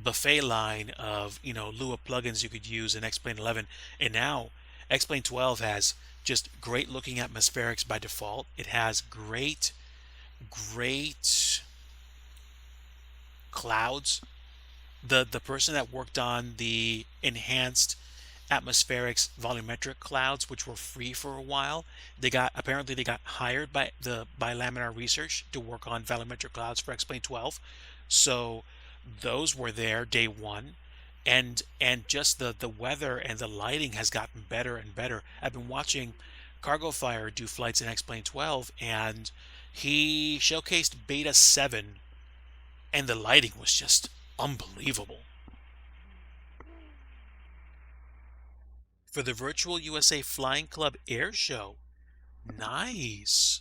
buffet line of, Lua plugins you could use in X-Plane 11, and now X-Plane 12 has just great looking atmospherics by default. It has great clouds. The person that worked on the enhanced atmospherics volumetric clouds, which were free for a while, they got hired by Laminar Research to work on volumetric clouds for X-Plane 12. So those were there day one, and just the weather and the lighting has gotten better and better. I've been watching Cargo Fire do flights in X-Plane 12, and he showcased Beta 7, and the lighting was just unbelievable. For the Virtual USA Flying Club Air Show. Nice.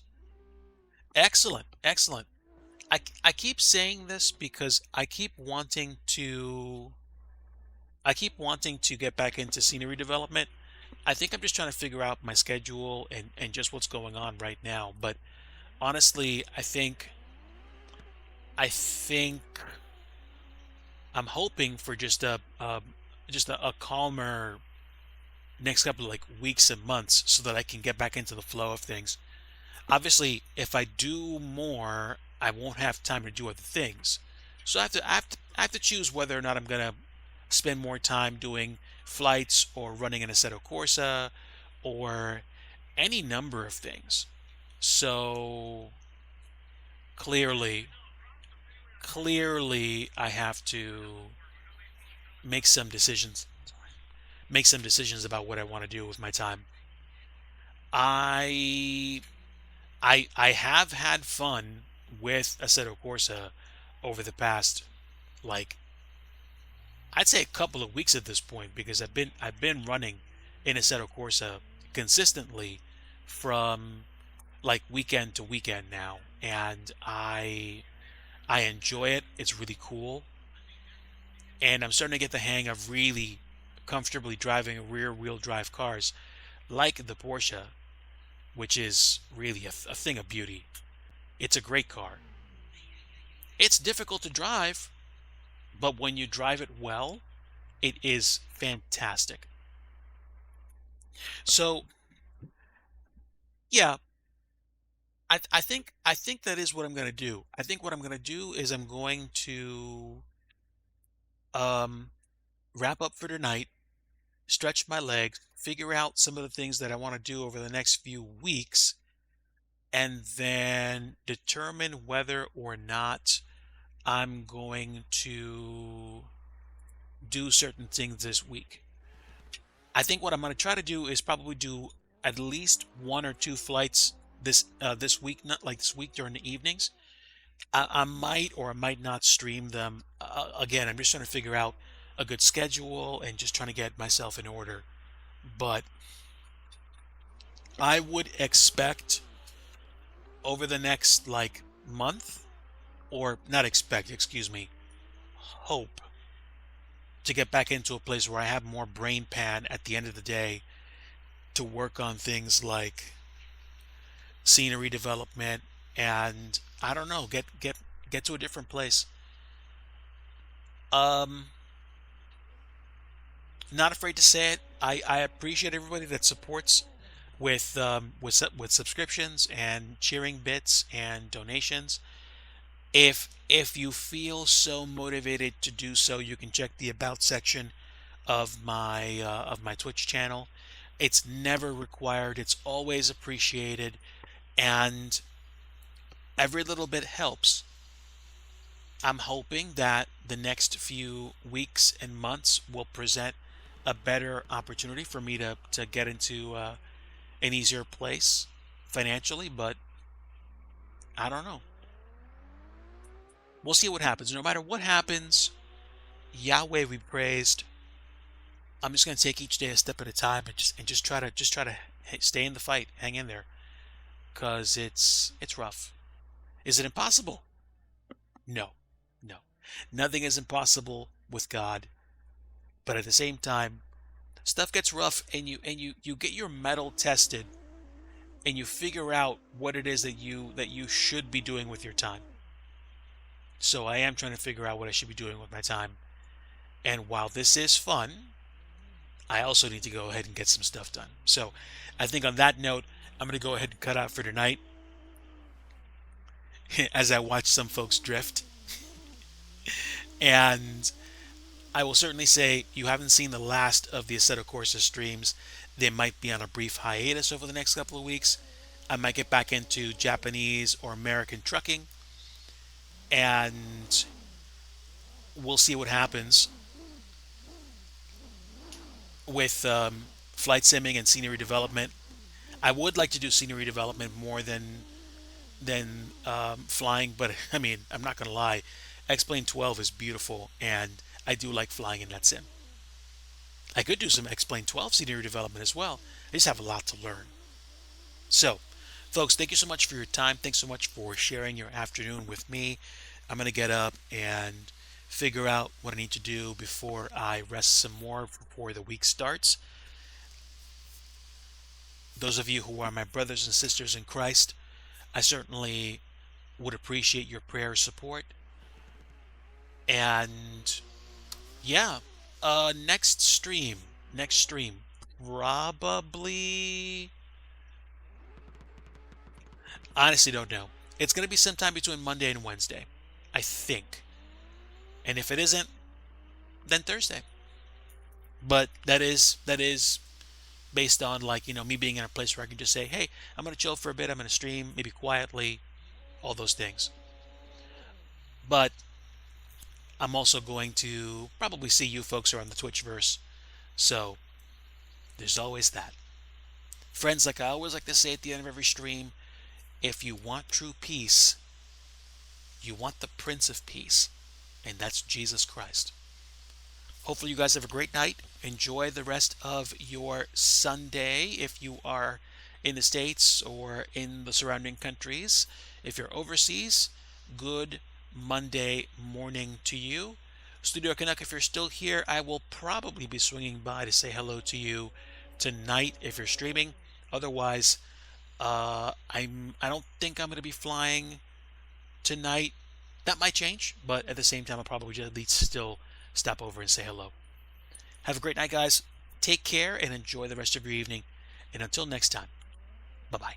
Excellent. Excellent. I keep saying this because I keep wanting to get back into scenery development. I think I'm just trying to figure out my schedule and just what's going on right now. But honestly, I think I'm hoping for just a calmer next couple of like weeks and months so that I can get back into the flow of things. Obviously, if I do more, I won't have time to do other things. So I have to choose whether or not I'm gonna spend more time doing flights or running an Assetto Corsa or any number of things. So clearly, clearly I have to make some decisions, make some decisions about what I want to do with my time. I I have had fun with Assetto Corsa over the past, like, I'd say a couple of weeks at this point, because I've been running in Assetto Corsa consistently from like weekend to weekend now, and I enjoy it. It's really cool, and I'm starting to get the hang of really comfortably driving rear wheel drive cars like the Porsche, which is really a thing of beauty. It's a great car. It's difficult to drive, but when you drive it well, it is fantastic. So yeah, I think that is what I'm going to do. I think what I'm going to do is I'm going to um, wrap up for tonight, stretch my legs, figure out some of the things that I want to do over the next few weeks, and then determine whether or not I'm going to do certain things this week. I think what I'm going to try to do is probably do at least one or two flights this week, not like this week during the evenings. I might or I might not stream them. Again, I'm just trying to figure out a good schedule and just trying to get myself in order. But I would expect over the next like month, or not expect, excuse me, hope to get back into a place where I have more brain pan at the end of the day to work on things like scenery development, and I don't know, get to a different place. Um, Not afraid to say it. I appreciate everybody that supports with subscriptions and cheering bits and donations. If you feel so motivated to do so, you can check the about section of my Twitch channel. It's never required. It's always appreciated, and every little bit helps. I'm hoping that the next few weeks and months will present a better opportunity for me to get into an easier place financially, but I don't know. We'll see what happens. No matter what happens, Yahweh be praised. I'm just going to take each day a step at a time and just try to stay in the fight, hang in there, cuz it's rough. Is it impossible? No. No. Nothing is impossible with God, but at the same time, stuff gets rough, and you get your metal tested, and you figure out what it is that you should be doing with your time. So I am trying to figure out what I should be doing with my time. And while this is fun, I also need to go ahead and get some stuff done. So I think on that note, I'm going to go ahead and cut out for tonight as I watch some folks drift. And I will certainly say you haven't seen the last of the Assetto Corsa streams. They might be on a brief hiatus over the next couple of weeks. I might get back into Japanese or American trucking, and we'll see what happens with flight simming and scenery development. I would like to do scenery development more than flying, but I mean, I'm not going to lie. X-Plane 12 is beautiful, and I do like flying in that sim. I could do some X-Plane 12 scenery development as well. I just have a lot to learn. So, folks, thank you so much for your time. Thanks so much for sharing your afternoon with me. I'm going to get up and figure out what I need to do before I rest some more before the week starts. Those of you who are my brothers and sisters in Christ, I certainly would appreciate your prayer support. And yeah, next stream, probably, honestly don't know. It's going to be sometime between Monday and Wednesday, I think. And if it isn't, then Thursday. But that is based on, like, me being in a place where I can just say, hey, I'm going to chill for a bit. I'm going to stream, maybe quietly, all those things. But I'm also going to probably see you folks around the Twitchverse. So there's always that. Friends, like I always like to say at the end of every stream, if you want true peace, you want the Prince of Peace, and that's Jesus Christ. Hopefully, you guys have a great night. Enjoy the rest of your Sunday if you are in the States or in the surrounding countries. If you're overseas, good Monday morning to you. Studio Canuck, if you're still here, I will probably be swinging by to say hello to you tonight if you're streaming. Otherwise, I don't think I'm going to be flying tonight. That might change, but at the same time, I'll probably just at least still stop over and say hello. Have a great night, guys. Take care and enjoy the rest of your evening. And until next time, bye bye.